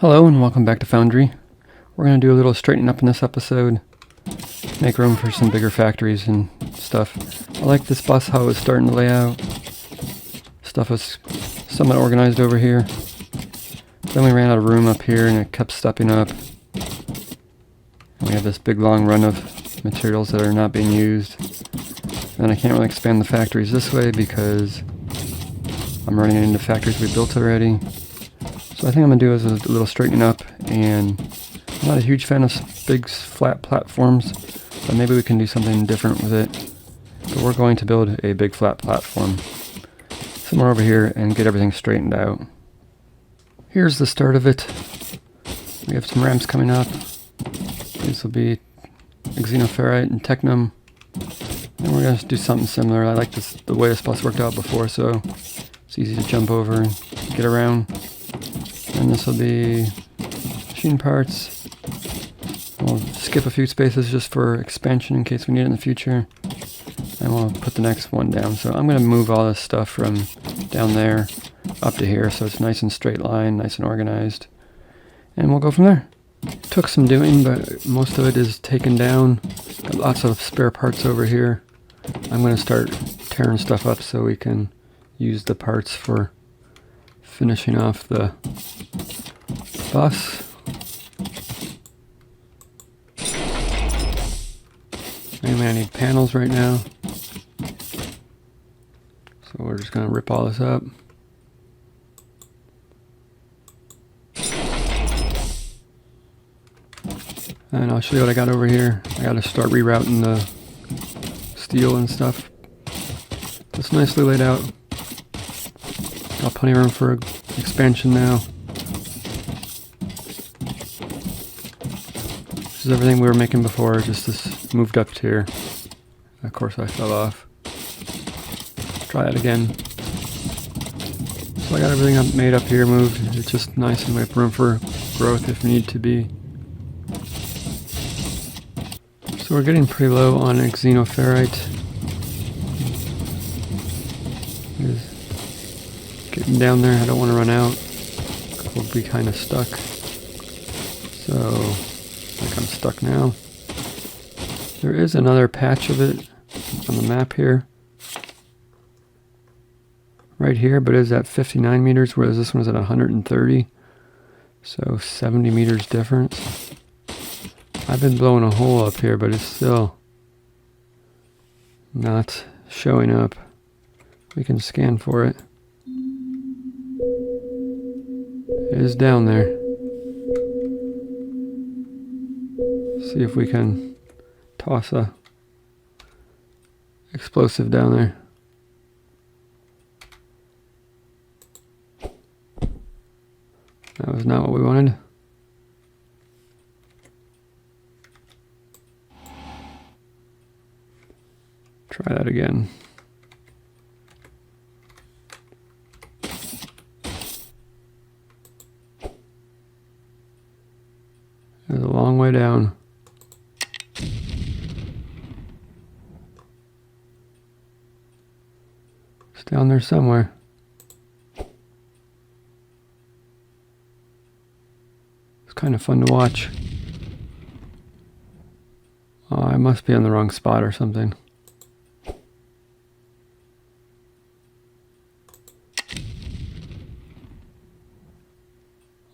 Hello and welcome back to Foundry. We're going to do a little straightening up in this episode, make room for some bigger factories and stuff. I like this bus, how it's starting to lay out. Stuff is somewhat organized over here. Then we ran out of room up here and it kept stepping up. And we have this big long run of materials that are not being used. And I can't really expand the factories this way because I'm running into factories we built already. So I think I'm going to do is a little straightening up, and I'm not a huge fan of big flat platforms, but maybe we can do something different with it. But we're going to build a big flat platform somewhere over here and get everything straightened out. Here's the start of it. We have some ramps coming up. These will be xenoferrite and technum. And we're going to do something similar. I like this, the way this bus worked out before, so it's easy to jump over and get around. And this will be machine parts. We'll skip a few spaces just for expansion in case we need it in the future. And we'll put the next one down. So I'm going to move all this stuff from down there up to here so it's nice and straight line, nice and organized. And we'll go from there. Took some doing, but most of it is taken down. Got lots of spare parts over here. I'm going to start tearing stuff up so we can use the parts for finishing off the bus. Mainly I need panels right now. So we're just going to rip all this up. And I'll show you what I got over here. I got to start rerouting the steel and stuff. It's nicely laid out. Got plenty of room for expansion now. This is everything we were making before, just this moved up tier. Of course I fell off. Try that again. So I got everything made up here, moved. It's just nice and we have room for growth if need to be. So we're getting pretty low on xenoferrite. Getting down there, I don't want to run out. We'll be kind of stuck. So, like I'm stuck now. There is another patch of it on the map here. Right here, but it is at 59 meters, whereas this one is at 130. So 70 meters difference. I've been blowing a hole up here, but it's still not showing up. We can scan for it. It is down there. See if we can toss a explosive down there. That was not what we wanted. Try that again. There's a long way down. It's down there somewhere. It's kind of fun to watch. Oh, I must be on the wrong spot or something.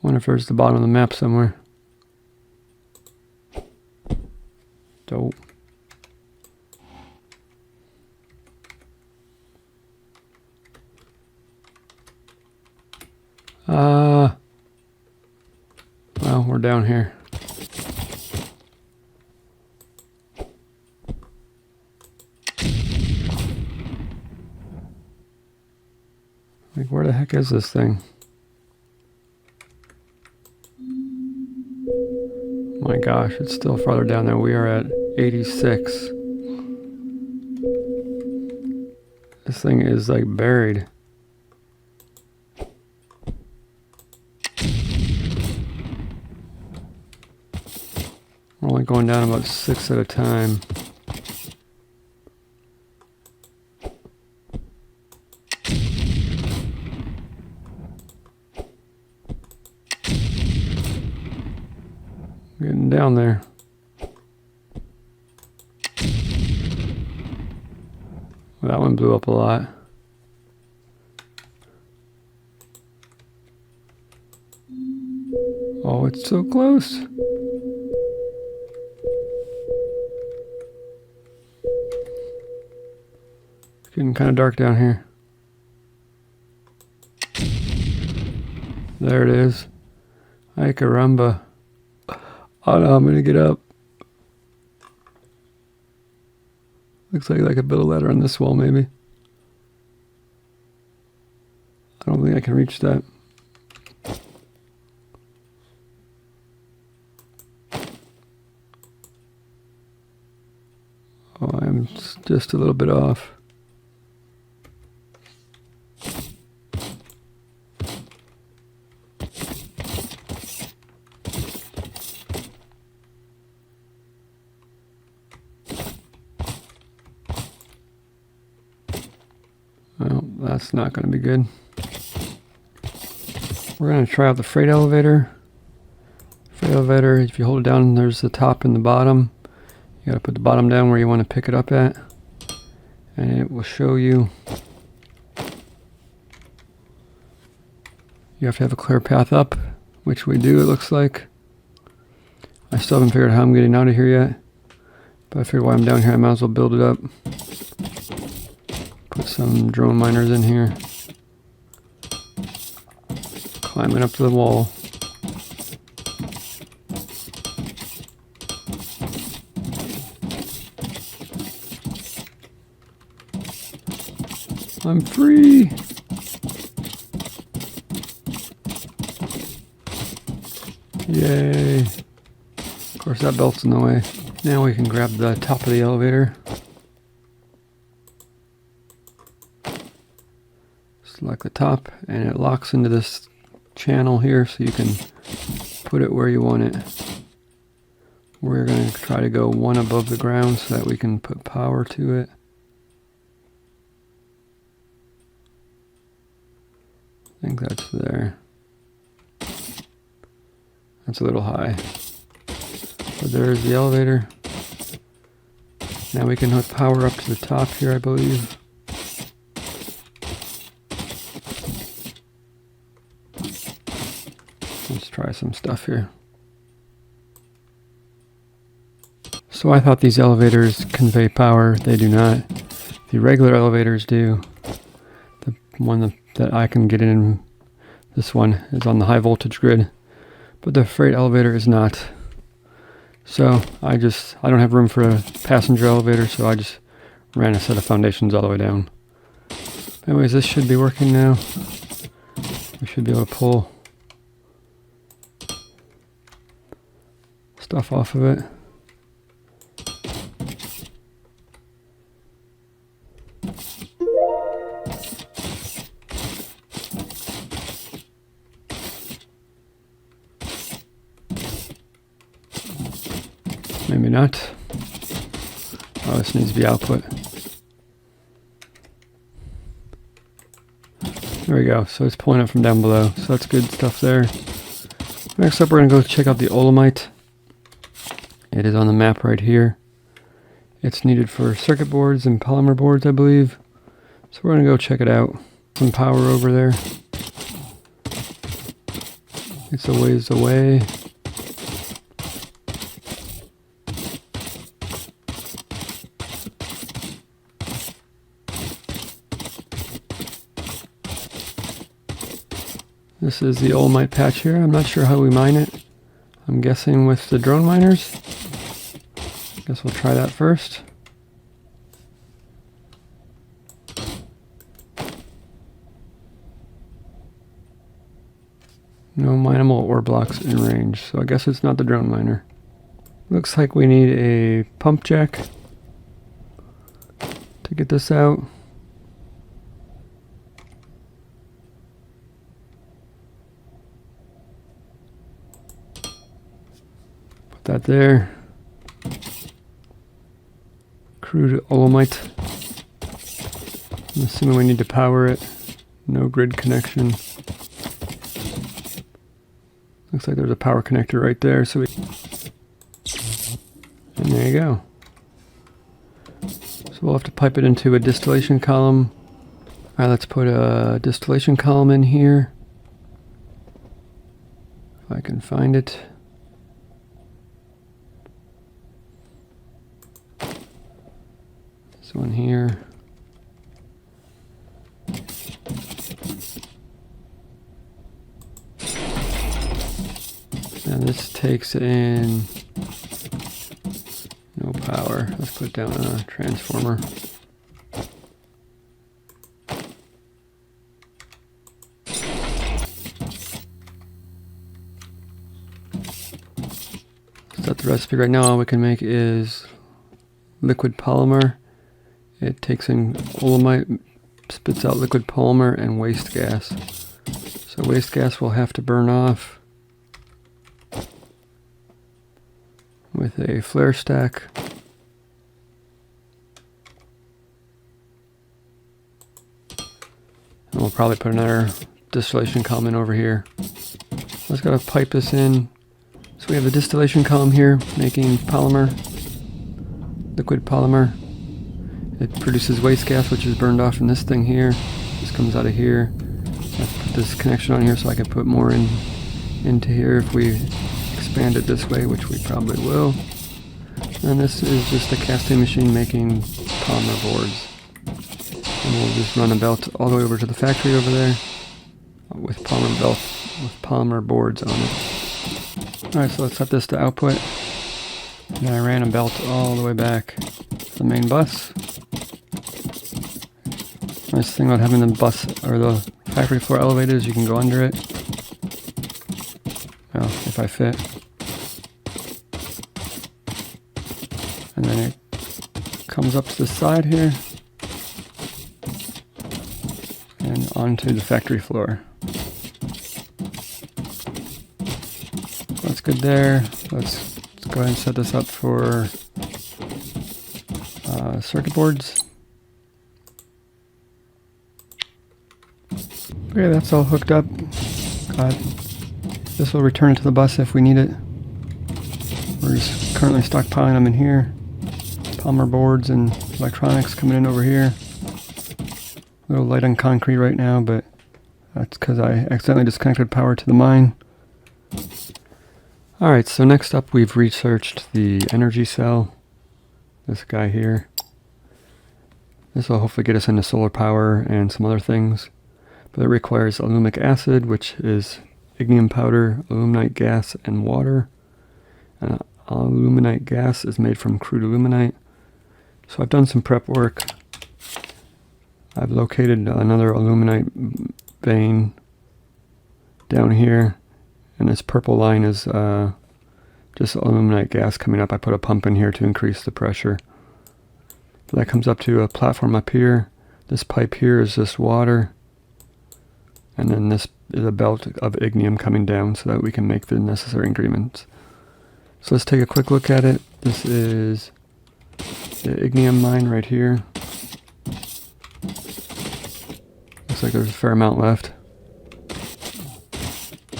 Wonder if there's the bottom of the map somewhere. Dope. Well, we're down here. Like, where the heck is this thing? My gosh, it's still farther down there. We are at 86. This thing is like buried. We're only going down about 6 at a time. Getting down there. Well, that one blew up a lot. Oh, it's so close. It's getting kind of dark down here. There it is. Ay caramba. Oh no, I'm gonna get up. Looks like I could build a ladder on this wall, maybe. I don't think I can reach that. Oh, I'm just a little bit off. Well, that's not going to be good. We're going to try out the freight elevator. Freight elevator, if you hold it down, there's the top and the bottom. You got to put the bottom down where you want to pick it up at. And it will show you. You have to have a clear path up, which we do, it looks like. I still haven't figured out how I'm getting out of here yet. But I figured while I'm down here, I might as well build it up. Put some drone miners in here. Climbing up to the wall. I'm free! Yay! Of course that belt's in the way. Now we can grab the top of the elevator. Select the top and it locks into this channel here so you can put it where you want it. We're going to try to go one above the ground so that we can put power to it. I think that's there. That's a little high. But there's the elevator. Now we can hook power up to the top here, I believe. Let's try some stuff here. So I thought these elevators convey power. They do not. The regular elevators do. The one that I can get in, this one, is on the high voltage grid. But the freight elevator is not. So I don't have room for a passenger elevator, so I just ran a set of foundations all the way down. Anyways, this should be working now. We should be able to pull stuff off of it. Maybe not. Oh, this needs to be output. There we go. So it's pulling it from down below. So that's good stuff there. Next up, we're going to go check out the olemite. It is on the map right here. It's needed for circuit boards and polymer boards, I believe. So we're going to go check it out. Some power over there. It's a ways away. This is the olemite patch here. I'm not sure how we mine it. I'm guessing with the drone miners. Guess we'll try that first. No mineable ore blocks in range, so I guess it's not the drone miner. Looks like we need a pump jack to get this out. That there. Crude olemite. I'm assuming we need to power it. No grid connection. Looks like there's a power connector right there. So And there you go. So we'll have to pipe it into a distillation column. Alright, let's put a distillation column in here. If I can find it. This one here. Now this takes in no power. Let's put down a transformer. Set the recipe right now. All we can make is liquid polymer. It takes in oolomite, spits out liquid polymer and waste gas. So waste gas will have to burn off with a flare stack. And we'll probably put another distillation column in over here. Let's gotta pipe this in. So we have a distillation column here making polymer, liquid polymer. It produces waste gas, which is burned off in this thing here. This comes out of here. Let's put this connection on here so I can put more into here if we expand it this way, which we probably will. And this is just a casting machine making polymer boards. And we'll just run a belt all the way over to the factory over there with polymer boards on it. Alright, so let's set this to output. And I ran a belt all the way back to the main bus. Nice thing about having the bus or the factory floor elevated is you can go under it. Well, if I fit. And then it comes up to the side here and onto the factory floor. That's good there. Let's go ahead and set this up for circuit boards. Okay, that's all hooked up. This will return it to the bus if we need it. We're just currently stockpiling them in here. Polymer boards and electronics coming in over here. A little light on concrete right now, but that's because I accidentally disconnected power to the mine. Alright, so next up we've researched the energy cell. This guy here. This will hopefully get us into solar power and some other things. But it requires alumic acid, which is ignium powder, aluminite gas, and water. And aluminite gas is made from crude aluminite. So I've done some prep work. I've located another aluminite vein down here. And this purple line is just aluminite gas coming up. I put a pump in here to increase the pressure. So that comes up to a platform up here. This pipe here is just water. And then this is a belt of ignium coming down so that we can make the necessary ingredients. So let's take a quick look at it. This is the ignium mine right here. Looks like there's a fair amount left.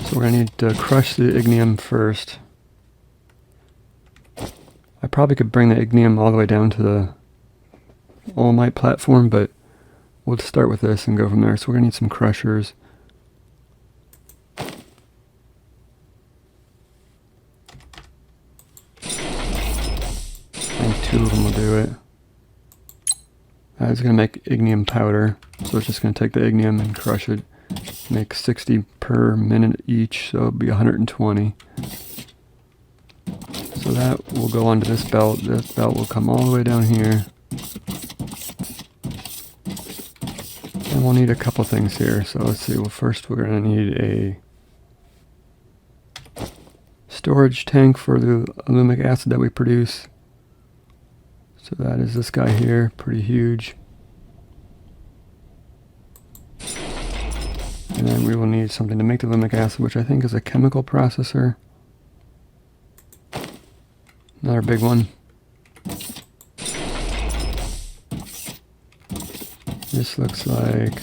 So we're going to need to crush the ignium first. I probably could bring the ignium all the way down to the oolomite platform, but we'll start with this and go from there. So we're going to need some crushers. I think 2 of them will do it. It's going to make ignium powder, so it's just going to take the ignium and crush it. Make 60 per minute each, so it'll be 120. So that will go onto this belt. This belt will come all the way down here. And we'll need a couple things here. So let's see. Well, first we're going to need a storage tank for the aluminum acid that we produce. So that is this guy here, pretty huge. And then we will need something to make the aluminum acid, which I think is a chemical processor. Another big one. This looks like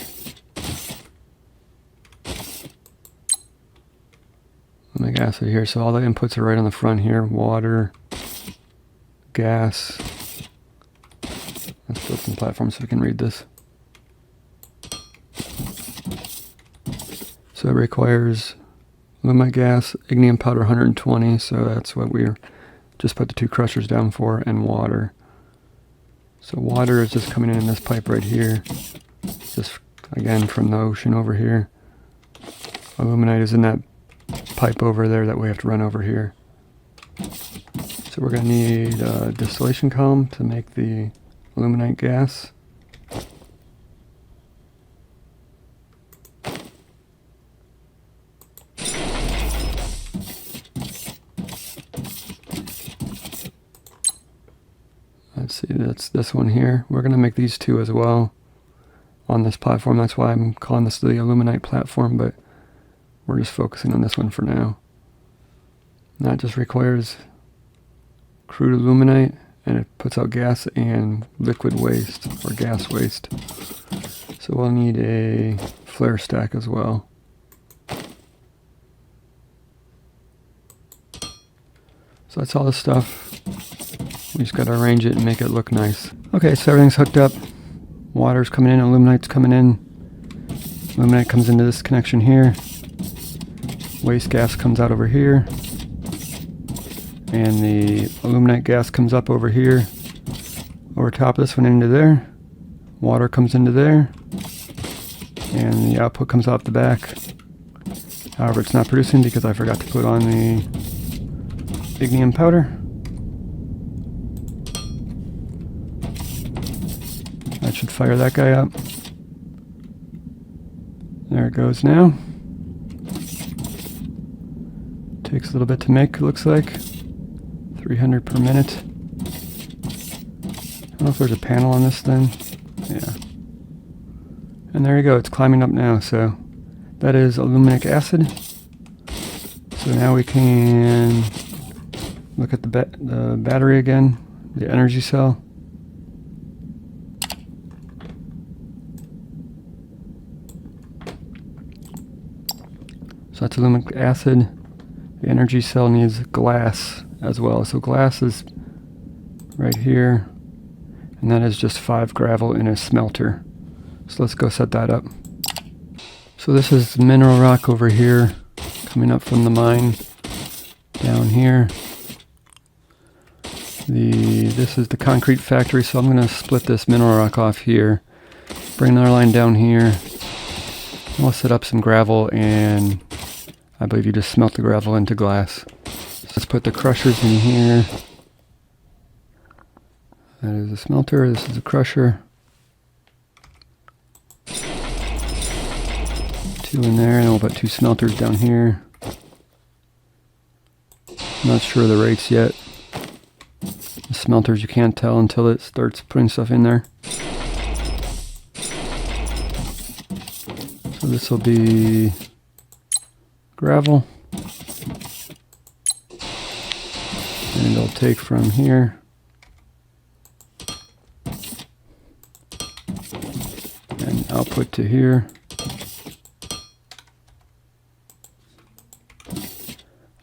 aluminum acid here. So all the inputs are right on the front here. Water, gas. Let's build some platforms so we can read this. So it requires illuminate gas, ignium powder 120, so that's what we're just put the 2 crushers down for, and water. So water is just coming in this pipe right here, just again from the ocean over here. Illuminate is in that pipe over there that we have to run over here. So we're going to need a distillation column to make the illuminate gas. Let's see, that's this one here. We're going to make these 2 as well on this platform. That's why I'm calling this the illuminate platform, but we're just focusing on this one for now. And that just requires crude illuminate, and it puts out gas and liquid waste, or gas waste. So we'll need a flare stack as well. So that's all the stuff. We just got to arrange it and make it look nice. Okay, so everything's hooked up. Water's coming in, illuminate's coming in. Illuminate comes into this connection here. Waste gas comes out over here. And the illuminate gas comes up over here. Over top of this one into there. Water comes into there. And the output comes out the back. However, it's not producing because I forgot to put on the ignium powder. That should fire that guy up. There it goes now. Takes a little bit to make, it looks like. 300 per minute. I don't know if there's a panel on this thing. Yeah. And there you go, it's climbing up now. So that is aluminum acid. So now we can look at the battery again, the energy cell. So that's aluminum acid. The energy cell needs glass as well. So glass is right here, and that is just 5 gravel in a smelter. So let's go set that up. So this is mineral rock over here, coming up from the mine down here. This is the concrete factory, so I'm going to split this mineral rock off here, bring another line down here. We'll set up some gravel, and I believe you just smelt the gravel into glass. So let's put the crushers in here. That is a smelter, this is a crusher. 2 in there, and we'll put 2 smelters down here. Not sure of the rates yet. The smelters you can't tell until it starts putting stuff in there. So this will be gravel, and it'll take from here and output to here.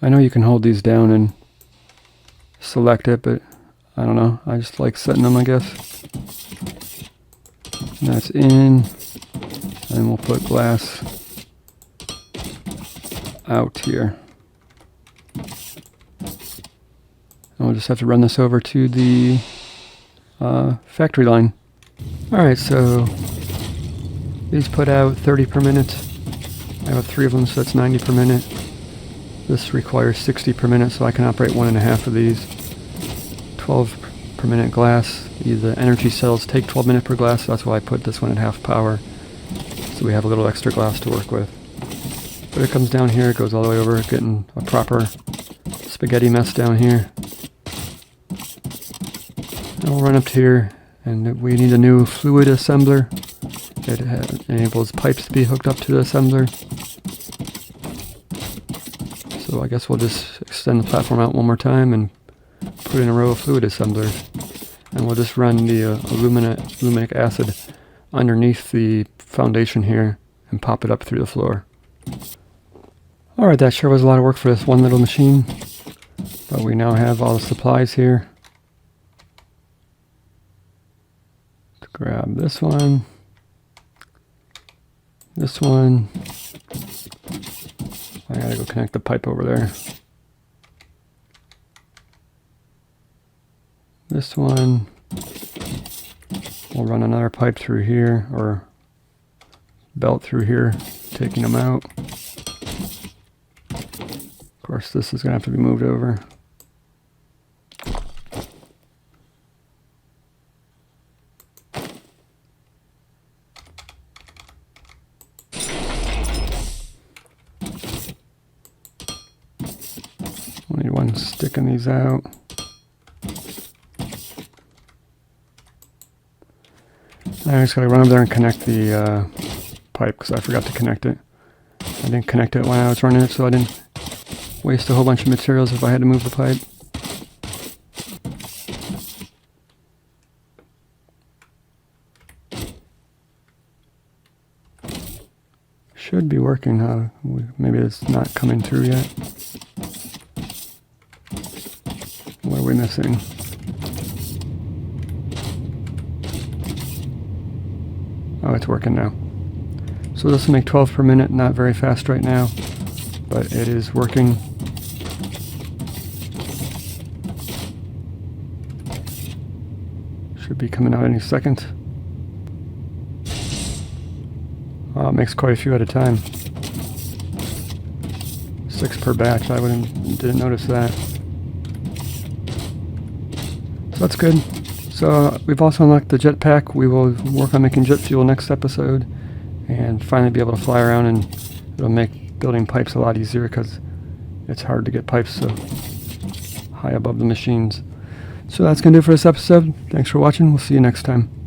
I know you can hold these down and select it, but I don't know, I just like setting them, I guess. And that's in, and we'll put glass out here. And we'll just have to run this over to the factory line. Alright, so these put out 30 per minute. I have 3 of them, so that's 90 per minute. This requires 60 per minute, so I can operate 1.5 of these. 12 per minute glass. The energy cells take 12 minutes per glass, so that's why I put this one at half power. So we have a little extra glass to work with. But it comes down here, it goes all the way over, getting a proper spaghetti mess down here. And we'll run up to here, and we need a new fluid assembler. It enables pipes to be hooked up to the assembler. So I guess we'll just extend the platform out one more time and put in a row of fluid assemblers. And we'll just run the aluminum acid underneath the foundation here and pop it up through the floor. Alright, that sure was a lot of work for this one little machine. But we now have all the supplies here. Grab this one. This one. I gotta go connect the pipe over there. This one. We'll run another pipe through here, or belt through here, taking them out. Of course, this is gonna have to be moved over. Only one sticking these out. I just gotta run over there and connect the pipe because I forgot to connect it. I didn't connect it when I was running it, so I didn't waste a whole bunch of materials if I had to move the pipe. Should be working. Maybe it's not coming through yet. What are we missing? Oh, it's working now. So this will make 12 per minute, not very fast right now, but it is working. Should be coming out any second. Oh, it makes quite a few at a time. 6 per batch, didn't notice that. So that's good. So we've also unlocked the jetpack. We will work on making jet fuel next episode and finally be able to fly around, and it'll make building pipes a lot easier because it's hard to get pipes so high above the machines. So that's going to do it for this episode. Thanks for watching. We'll see you next time.